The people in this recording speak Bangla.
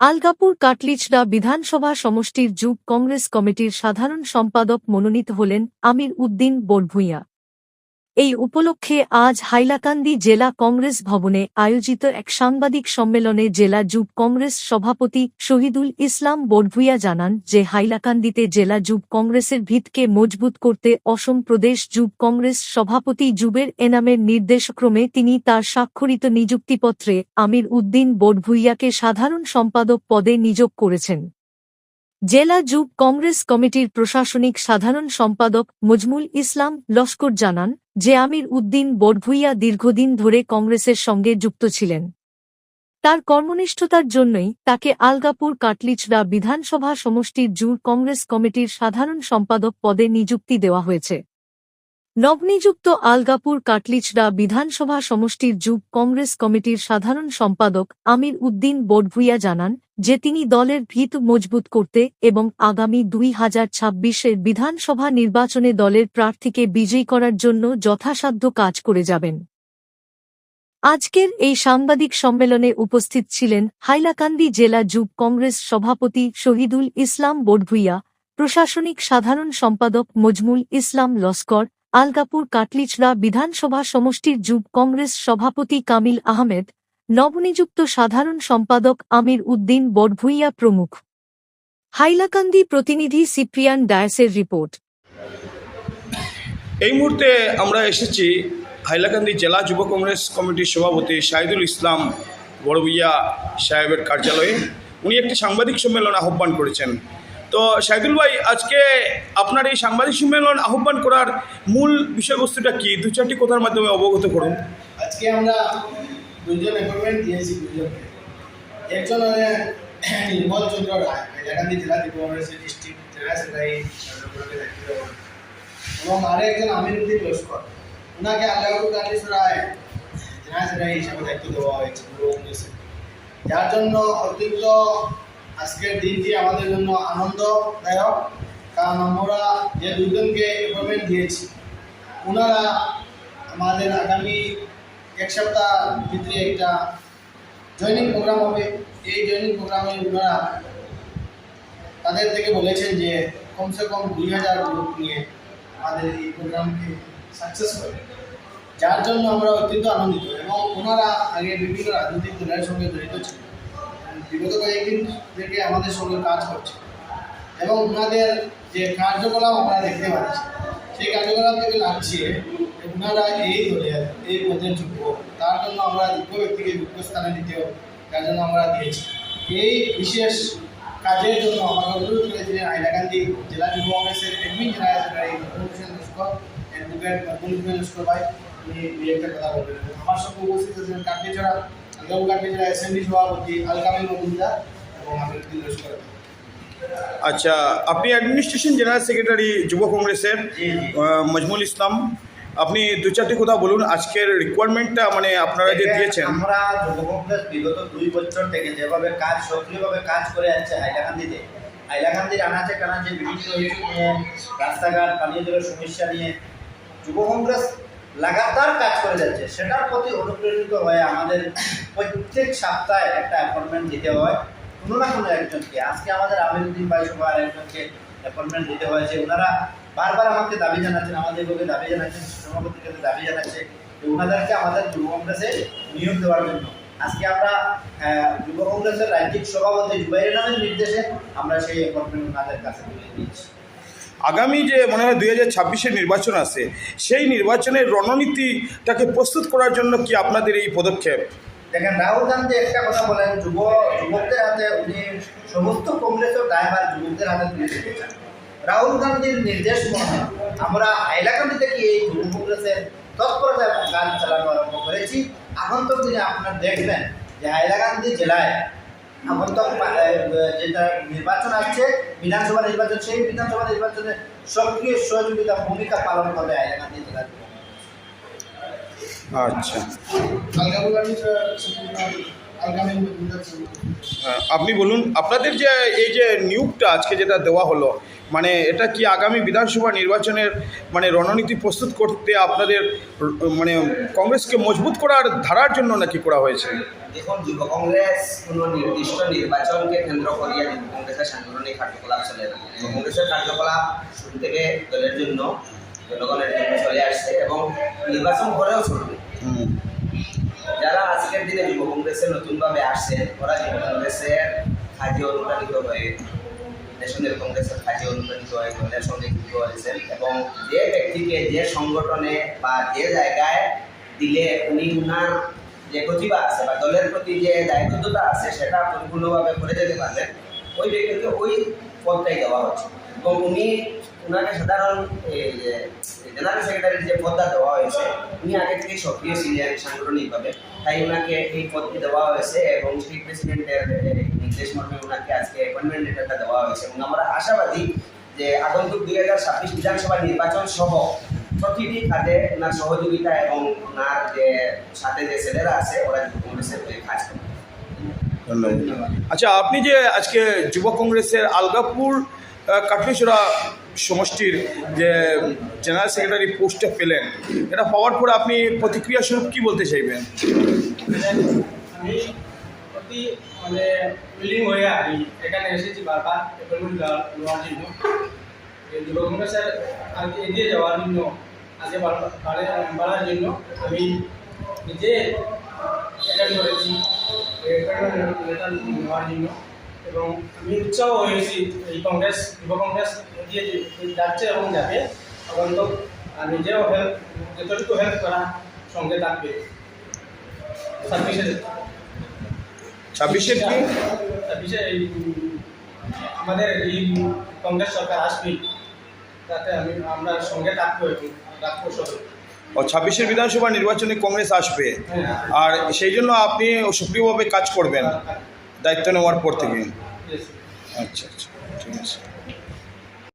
আলগাপুর কাটলিচড়া বিধানসভা সমষ্টির যুব কংগ্রেস কমিটির সাধারণ সম্পাদক মনোনীত হলেন আমির উদ্দিন বড়ভূঁইয়া। এই উপলক্ষে আজ হাইলাকান্দি জেলা কংগ্রেস ভবনে আয়োজিত এক সাংবাদিক সম্মেলনে জেলা যুব কংগ্রেস সভাপতি শহীদুল ইসলাম বড়ভূঁইয়া জানান যে হাইলাকান্দিতে জেলা যুব কংগ্রেসের ভিতকে মজবুত করতে অসম প্রদেশ যুব কংগ্রেস সভাপতি জুবের এনামের নির্দেশক্রমে তিনি তার স্বাক্ষরিত নিযুক্তিপত্রে আমির উদ্দিন বড়ভূঁইয়াকে সাধারণ সম্পাদক পদে নিয়োগ করেছেন। জেলা যুব কংগ্রেস কমিটির প্রশাসনিক সাধারণ সম্পাদক মজমুল ইসলাম লস্কর জানান যে আমির উদ্দিন বড়ভূঁইয়া দীর্ঘদিন ধরে কংগ্রেসের সঙ্গে যুক্ত ছিলেন। তার কর্মনিষ্ঠতার জন্যই তাকে আলগাপুর কাটলিচড়া বিধানসভা সমষ্টির যুব কংগ্রেস কমিটির সাধারণ সম্পাদক পদে নিযুক্তি দেওয়া হয়েছে। নবনিযুক্ত আলগাপুর কাটলিচড়া বিধানসভা সমষ্টির যুব কংগ্রেস কমিটির সাধারণ সম্পাদক আমির উদ্দিন বড়ভূঁইয়া জানান যে তিনি দলের ভিত মজবুত করতে এবং আগামী 2026-এর বিধানসভা নির্বাচনে দলের প্রার্থীকে বিজয়ী করার জন্য যথাসাধ্য কাজ করে যাবেন। আজকের এই সাংবাদিক সম্মেলনে উপস্থিত ছিলেন হাইলাকান্দি জেলা যুব কংগ্রেস সভাপতি শহীদুল ইসলাম বড়ভূঁইয়া, প্রশাসনিক সাধারণ সম্পাদক মজমুল ইসলাম লস্কর, আলগাপুর কাটলিচড়া বিধানসভা সমষ্টির যুব কংগ্রেস সভাপতি কামিল আহমেদ, নবনিযুক্ত সাধারণ সম্পাদক আমির উদ্দিন বড়ভূঁইয়া প্রমুখ। হাইলাকান্দি প্রতিনিধি সিপ্রিয়ান ডায়াসের রিপোর্ট। এই মুহূর্তে আমরা এসেছি হাইলাকান্দি জেলা যুব কংগ্রেস কমিটির সভাপতি শহীদুল ইসলাম বড়ভূঁইয়া সাহেবের কার্যালয়ে। উনি একটি সাংবাদিক সম্মেলন আহ্বান করেছেন। তো শহীদুল ভাই, আজকে আপনার এই সাংবাদিক সম্মেলন আহ্বান করার মূল বিষয়বস্তুটা কি? দু চারটি কথার মাধ্যমে অবগত করুন। আজকে আমরা দুজন অ্যাপয়েন্টমেন্ট দিয়েছি, দুজনকে। একজন নির্মল চন্দ্র রায়, হাইলাকান্দি জেলা যুব কংগ্রেসের ডিস্ট্রিক্ট জেনারেল সেক্রেটারি, এবং আরেকজন আমির উদ্দিন লস্কর, ওনাকে আলগাপুর কাটলিচড়ায় জেনারেল সেক্রেটারি হিসাবে দায়িত্ব দেওয়া হয়েছে যুব কংগ্রেসে। যার জন্য অতিরিক্ত আজকের দিনটি আমাদের জন্য আনন্দদায়ক, কারণ আমরা যে দুজনকে অ্যাপয়েন্টমেন্ট দিয়েছি ওনারা আমাদের আগামী এক সপ্তাহ ভিতরে একটা জয়েনিং প্রোগ্রাম হবে। এই জয়েনিং প্রোগ্রামে ওনারা তাদের থেকে বলেছেন যে কমসে কম 2000 লোক নিয়ে আমাদের এই প্রোগ্রামকে সাকসেস করবে, যার জন্য আমরা অত্যন্ত আনন্দিত। এবং ওনারা আগে বিভিন্ন রাজনৈতিক দলের সঙ্গে জড়িত ছিলেন, বিগত কয়েকদিন থেকে আমাদের সঙ্গে কাজ করছে, এবং ওনাদের যে কার্যকলাপ আমরা দেখতে পাচ্ছি সেই কার্যকলাপ থেকে লাগছে ওনারা এই দলের এই পদের যোগ্য। তার জন্য আমরা যোগ্য ব্যক্তিকে যোগ্য স্থানে দিতে হবে, যার জন্য আমরা দিয়েছি। এই বিশেষ কাজের জন্য আমাকে অনুরোধ করেছিলেন হাইলাকান্দি জেলা যুব কংগ্রেসের admin general secretary advocate Maqbul Hossain Laskar ভাই। উনি দুই একটা কথা বলবেন। আমার সঙ্গে উপস্থিত আছেন কাটলিচড়া আলগাপুর কাটলিচড়া এসএমডি সভাপতি আলকামিল মজুমদার এবং আমির উদ্দিন লস্কর। আচ্ছা, আপনি অ্যাডমিনিস্ট্রেশন জেনারেল সেক্রেটারি যুব কংগ্রেসের মজমুল ইসলাম, আপনি দু চারটি কথা বলুন। আজকের রিকোয়ারমেন্টটা মানে আপনারা যে দিয়েছেন। আমরা যুব কংগ্রেস বিগত 2 বছর থেকে যেভাবে সক্রিয়ভাবে কাজ করে যাচ্ছে হাইলাকান্দির আনাচে কানাচে বিভিন্ন ইস্যু নিয়ে, রাস্তাঘাট, পানীয় জলের সমস্যা নিয়ে যুব কংগ্রেস লাগাতার কাজ করে যাচ্ছে। সেটার প্রতি অনুপ্রেরিত হয়ে আমাদের প্রত্যেক সপ্তাহে একটা অ্যাপয়েন্টমেন্ট দিতে হয় কোনো না কোনো একজনকে। আজকে আমাদের আমির উদ্দিন ভাই সহ আরেকজনকে অ্যাপয়েন্টমেন্ট দিতে হয়েছে। ওনারা বারবার আমাকে দাবি জানাচ্ছেন, আমাদের লোকে দাবি জানাচ্ছেন, সভাপতির কাছে দাবি জানাচ্ছে যে ওনাদেরকে আমাদের যুব কংগ্রেসে নিয়োগ দেওয়ার জন্য। আজকে আমরা যুব কংগ্রেসের রাজ্যিক সভাপতি জুবাইরের নামের নির্দেশে আমরা সেই অ্যাপয়েন্টমেন্ট ওনাদের কাছে তুলে দিয়েছি। আগামী যে মনে হয় 2026-এর নির্বাচন আছে, সেই নির্বাচনের রণনীতিটাকে প্রস্তুত করার জন্য কি আপনাদের এই পদক্ষেপ? দেখেন, রাহুল গান্ধী একটা কথা বলেন, যুবকদের হাতে উনি সমস্ত কংগ্রেসের দায়ভার যুবকদের হাতে তুলে দিতে চান। রাহুল গান্ধীর নির্দেশ মনে আমরা হাইলাকান্দি থেকে এই যুব কংগ্রেসের তৎপরতা এবং কাজ চালানো আরম্ভ করেছি। আগন্তক দিনে আপনারা দেখবেন যে হাইলাকান্দি জেলায় আগন্তক যেটা নির্বাচন আসছে, বিধানসভা নির্বাচন, সেই বিধানসভা নির্বাচনে সক্রিয় সহযোগিতা ভূমিকা পালন করবে হাইলাকান্দি জেলার। আচ্ছা, আলগাপুর আগামী হ্যাঁ, আপনি বলুন আপনাদের যে এই যে নিয়োগটা আজকে যেটা দেওয়া হলো, মানে এটা কি আগামী বিধানসভা নির্বাচনের মানে রণনীতি প্রস্তুত করতে আপনাদের মানে কংগ্রেসকে মজবুত করার ধারার জন্য নাকি করা হয়েছে? দেখুন, যুব কংগ্রেস কোনো নির্দিষ্ট নির্বাচনকে কেন্দ্র করিয়া যুব কংগ্রেসের সাংগঠনিক কার্যকলাপ চলে না। যুব কংগ্রেসের কার্যকলাপ শুরু থেকে দলের জন্য, জনগণের জন্য চলে আসছে এবং নির্বাচন করেও চলবে। যারা আজকের দিনে যুব কংগ্রেসে নতুনভাবে আসছেন, ওরা যুব কংগ্রেসের কাজে অনুপ্রাণিত হয়ে, ন্যাশনাল কংগ্রেসের কাজে অনুপ্রাণিত হয়ে দলের সঙ্গে যুক্ত হয়েছেন এবং যে ব্যক্তিকে যে সংগঠনে বা যে জায়গায় দিলে উনি উনার যে প্রতিভা আছে বা দলের প্রতি যে দায়বদ্ধতা আছে সেটা পরিপূর্ণভাবে করে যেতে পারবেন, ওই ব্যক্তিকে ওই পদটাই দেওয়া হচ্ছে এবং উনাকে সাধারণ জেনারেল সেক্রেটারির যে পদটা দেওয়া হয়েছে, উনি আগে থেকেই সক্রিয় ছিলেন সাংগঠনিকভাবে, তাই ওনাকে এই পদটি দেওয়া হয়েছে এবং স্টেট প্রেসিডেন্টের নির্দেশ মর্মে ওনাকে আজকে অ্যাপয়েন্টমেন্ট লেটারটা দেওয়া হয়েছে এবং আমরা আশাবাদী যে আগন্তুক 2026 বিধানসভা নির্বাচন সহ প্রতিটি কাজে ওনার সহযোগিতা এবং ওনার যে সাথে যে ছেলেরা আছে ওরা যুব কংগ্রেসের কাজ করবে। ধন্যবাদ। আচ্ছা, আপনি যে আজকে যুব কংগ্রেসের আলগাপুর কাটলিছড়া সমষ্টির যে জেনারেল সেক্রেটারি পোস্টটা পেলেন, এটা পাওয়ার পরে আপনি প্রতিক্রিয়া স্বরূপ কী বলতে চাইবেন? আমি অতি উইলিং হয়ে আমি এখানে এসেছি বারবার অ্যাপয়েন্টমেন্ট নেওয়ার জন্য, যুব কংগ্রেসের আগে এগিয়ে যাওয়ার জন্য, আগে বাড়ার জন্য আমি নিজে অ্যাটেন্ড করেছি অ্যাপয়েন্টমেন্ট লেটার নেওয়ার জন্য এবং আমি উৎসাহ হয়েছি এই যুব কংগ্রেস এগিয়ে যাচ্ছে এবং যাবে এবং নিজেও যতটুকু হেল্প করা সঙ্গে থাকবে। 26-এর কি? 26-এ আমাদের এই কংগ্রেস সরকার আসবে, তাতে আমরা সঙ্গে থাকবো এবং রাখবো সবাই। ও 26-এর বিধানসভা নির্বাচনে কংগ্রেস আসবে, আর সেই জন্য আপনি সক্রিয়ভাবে কাজ করবেন দায়িত্ব নেওয়ার পর থেকে? Yes. আচ্ছা আচ্ছা, ঠিক আছে।